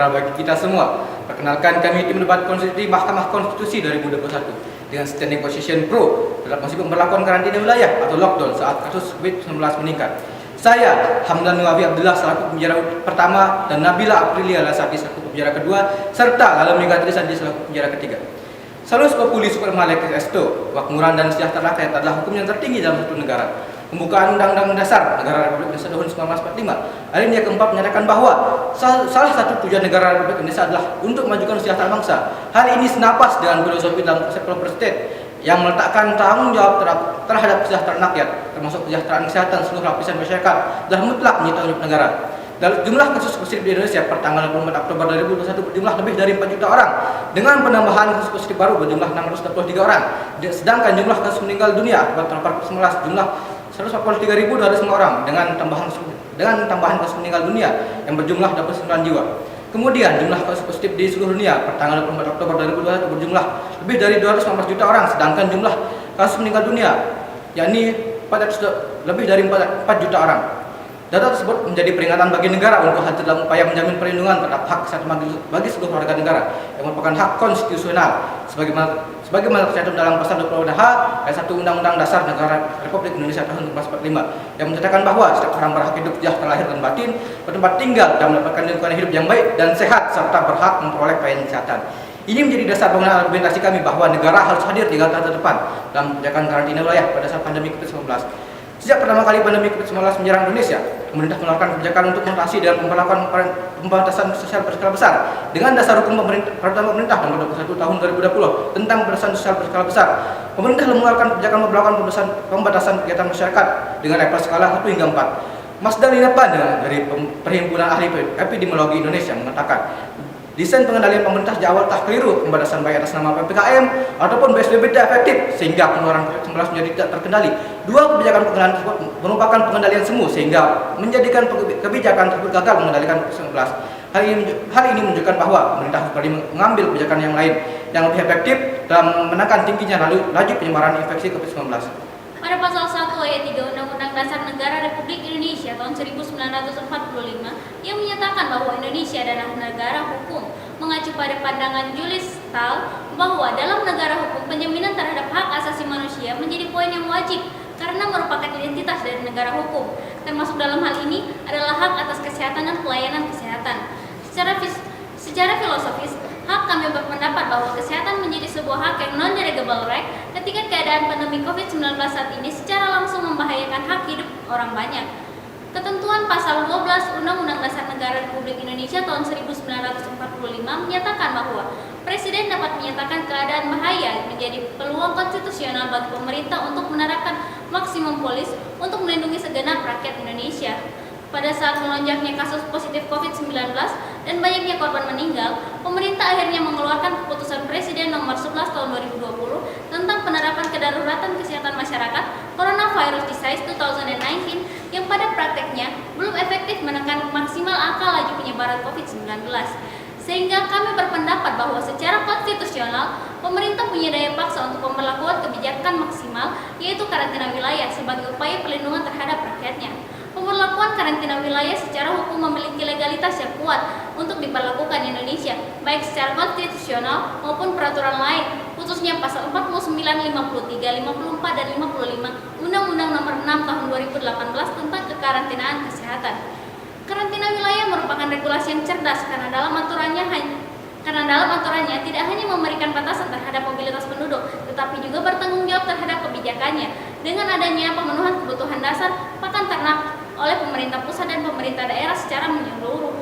sejahtera bagi kita semua. Perkenalkan, kami tim debat konstitusi Mahkamah Konstitusi 2021 dengan standing position pro dalam masih pemberlakuan karantina wilayah atau lockdown saat kasus COVID-19 meningkat. Saya, Hamdan Nuwafi Abdullah selaku penjara pertama dan Nabila Aprilia Lasati selaku penjara kedua, serta Lalu Megatri Sandi selaku penjara ketiga. Salus populi super malek esto, makmuran dan sejahtera rakyat adalah hukum yang tertinggi dalam suatu negara. Pembukaan Undang-Undang Dasar Negara Republik Indonesia tahun 1945 alinea keempat menyatakan bahwa salah satu tujuan negara Republik Indonesia adalah untuk memajukan sejahtera bangsa. Hal ini senapas dengan filosofi dalam konsep welfare state yang meletakkan tanggung jawab terhadap kesejahteraan rakyat, termasuk kesejahteraan kesehatan seluruh lapisan masyarakat, dan mutlak menjadi tanggung jawab negara. Dalam jumlah kasus positif di Indonesia per tanggal 24 Oktober 2021 berjumlah lebih dari 4 juta orang, dengan penambahan kasus positif baru berjumlah 623 orang. Sedangkan jumlah kasus meninggal dunia akibat terpapar COVID-19 jumlah 143.205 orang dengan tambahan kasus meninggal dunia yang berjumlah 29 jiwa. Kemudian jumlah kasus positif di seluruh dunia per tanggal 24 Oktober 2021 berjumlah lebih dari 219 juta orang, sedangkan jumlah kasus meninggal dunia yakni lebih dari 4 juta orang. Data tersebut menjadi peringatan bagi negara untuk hadir dalam upaya menjamin perlindungan terhadap hak kesehatan bagi seluruh warga negara yang merupakan hak konstitusional sebagaimana tercantum dalam pasal 22H ayat 1 Undang-Undang Dasar Negara Republik Indonesia tahun 1945 yang menyatakan bahwa setiap orang berhak hidup sejahtera lahir dan batin, bertempat tinggal dan mendapatkan lingkungan hidup yang baik dan sehat serta berhak memperoleh pelayanan kesehatan. Ini menjadi dasar bangunan argumentasi kami bahwa negara harus hadir di garda terdepan dalam kebijakan karantina wilayah pada saat pandemi COVID-19. Sejak pertama kali pandemi COVID-19 menyerang Indonesia, pemerintah mengeluarkan kebijakan untuk mengatasi dan memperlakukan pembatasan sosial berskala besar dengan dasar hukum peraturan pemerintah nomor 21 tahun 2020 tentang pembatasan sosial berskala besar. Pemerintah mengeluarkan kebijakan memperlakukan pembatasan kegiatan masyarakat dengan level skala 1 hingga 4. Mas Dalina Pada dari Perhimpunan Ahli Epidemiologi Indonesia mengatakan, desain pengendalian pemerintah sejak awal tak keliru, pembatasan baik atas nama PPKM ataupun PSBB tidak efektif sehingga penularan COVID-19 menjadi tidak terkendali. Dua kebijakan pengendalian tersebut merupakan pengendalian semu sehingga menjadikan kebijakan tersebut gagal mengendalikan COVID-19. Hal ini menunjukkan bahwa pemerintah perlu mengambil kebijakan yang lain yang lebih efektif dalam menekan tingginya laju penyebaran infeksi COVID-19. Pada pasal 1 ayat 3 Undang-Undang Dasar Negara Republik Indonesia tahun 1945 yang menyatakan bahwa Indonesia adalah negara hukum, mengacu pada pandangan Julius Stahl bahwa dalam negara hukum penjaminan terhadap hak asasi manusia menjadi poin yang wajib karena merupakan identitas dari negara hukum, termasuk dalam hal ini adalah hak atas kesehatan dan pelayanan kesehatan. Secara filosofis, hak kami berpendapat bahwa kesehatan menjadi sebuah hak yang non-derogable right ketika keadaan pandemi COVID-19 saat ini secara langsung membahayakan hak hidup orang banyak. Ketentuan pasal 12 Undang-Undang Dasar Negara Republik Indonesia tahun 1945 menyatakan bahwa Presiden dapat menyatakan keadaan bahaya menjadi peluang konstitusional bagi pemerintah untuk menerapkan maksimum polis untuk melindungi segenap rakyat Indonesia. Pada saat melonjaknya kasus positif COVID-19 dan banyaknya korban meninggal, pemerintah akhirnya mengeluarkan keputusan Presiden nomor 11 tahun 2020 tentang penerapan kedaruratan kesehatan masyarakat Coronavirus Disease 2019 yang pada prakteknya belum efektif menekan maksimal angka laju penyebaran COVID-19. Sehingga kami berpendapat bahwa secara konstitusional, pemerintah punya daya paksa untuk memperlakukan kebijakan maksimal, yaitu karantina wilayah sebagai upaya perlindungan terhadap rakyatnya. Pemberlakuan karantina wilayah secara hukum memiliki legalitas yang kuat untuk diberlakukan di Indonesia, baik secara konstitusional maupun peraturan lain, khususnya pasal 49, 53, 54, dan 55 Undang-Undang Nomor 6 Tahun 2018 tentang kekarantinaan kesehatan. Karantina wilayah merupakan regulasi yang cerdas karena dalam aturannya tidak hanya memberikan batasan terhadap mobilitas penduduk, tetapi juga bertanggung jawab terhadap kebijakannya. Dengan adanya pemenuhan kebutuhan dasar pakan ternak oleh pemerintah pusat dan pemerintah daerah secara menyeluruh.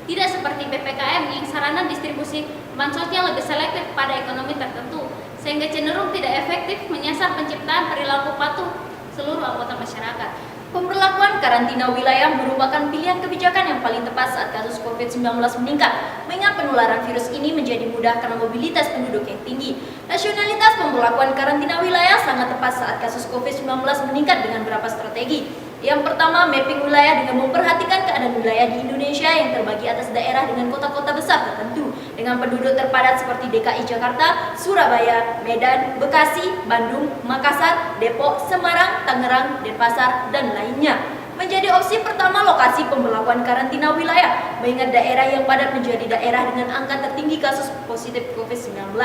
Tidak seperti PPKM yang sarana distribusi bansosnya lebih selektif pada ekonomi tertentu, sehingga cenderung tidak efektif menyasar penciptaan perilaku patuh seluruh anggota masyarakat. Pemberlakuan karantina wilayah merupakan pilihan kebijakan yang paling tepat saat kasus COVID-19 meningkat, mengingat penularan virus ini menjadi mudah karena mobilitas penduduk yang tinggi. Rasionalitas pemberlakuan karantina wilayah sangat tepat saat kasus COVID-19 meningkat dengan beberapa strategi. Yang pertama, mapping wilayah dengan memperhatikan keadaan wilayah di Indonesia yang terbagi atas daerah dengan kota-kota besar tertentu dengan penduduk terpadat seperti DKI Jakarta, Surabaya, Medan, Bekasi, Bandung, Makassar, Depok, Semarang, Tangerang, Denpasar, dan lainnya. menjadi opsi pertama lokasi pemberlakuan karantina wilayah, mengingat daerah yang padat menjadi daerah dengan angka tertinggi kasus positif COVID-19.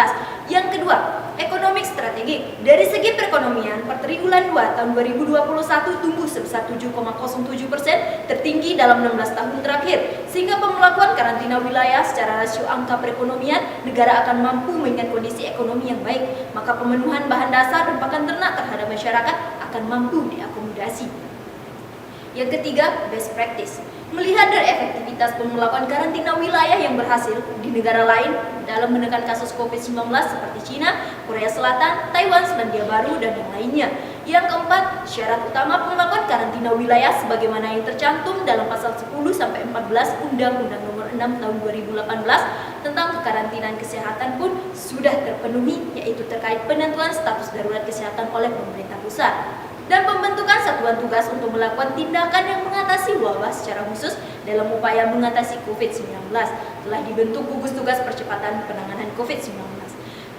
Yang kedua, ekonomi strategik. Dari segi perekonomian, per triwulan 2 tahun 2021 tumbuh sebesar 7,07%, tertinggi dalam 16 tahun terakhir, sehingga pemberlakuan karantina wilayah secara rasio angka perekonomian, negara akan mampu mengingat kondisi ekonomi yang baik, maka pemenuhan bahan dasar dan pakan ternak terhadap masyarakat akan mampu diakomodasi. Yang ketiga, best practice. Melihat dari efektivitas pemberlakuan karantina wilayah yang berhasil di negara lain dalam menekan kasus COVID-19 seperti Cina, Korea Selatan, Taiwan, Selandia Baru, dan yang lainnya. Yang keempat, syarat utama pemberlakuan karantina wilayah sebagaimana yang tercantum dalam pasal 10-14 Undang-Undang Nomor 6 Tahun 2018 tentang kekarantinaan kesehatan pun sudah terpenuhi, yaitu terkait penentuan status darurat kesehatan oleh pemerintah pusat dan pembentukan satuan tugas untuk melakukan tindakan yang mengatasi wabah secara khusus dalam upaya mengatasi COVID-19. Telah dibentuk gugus tugas percepatan penanganan COVID-19.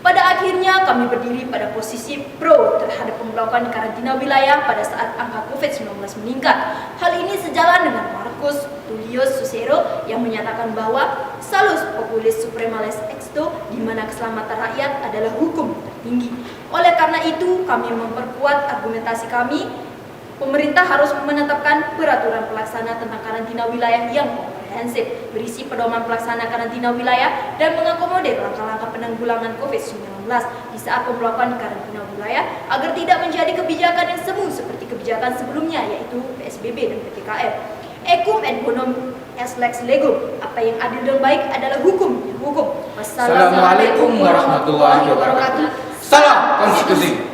Pada akhirnya kami berdiri pada posisi pro terhadap pemberlakuan karantina wilayah pada saat angka COVID-19 meningkat. Hal ini sejalan dengan Marcus Tullius Cicero yang menyatakan bahwa salus populis suprema lex exto, di mana keselamatan rakyat adalah hukum tertinggi. Oleh karena itu, kami memperkuat argumentasi kami, pemerintah harus menetapkan peraturan pelaksana tentang karantina wilayah yang komprehensif, berisi pedoman pelaksana karantina wilayah dan mengakomodir langkah-langkah penanggulangan COVID-19 di saat pemberlakuan karantina wilayah agar tidak menjadi kebijakan yang semu seperti kebijakan sebelumnya, yaitu PSBB dan PPKM. Equum et bonum est lex legum. Apa yang adil dan baik adalah hukum. Assalamualaikum warahmatullahi wabarakatuh. Salam konstitusi.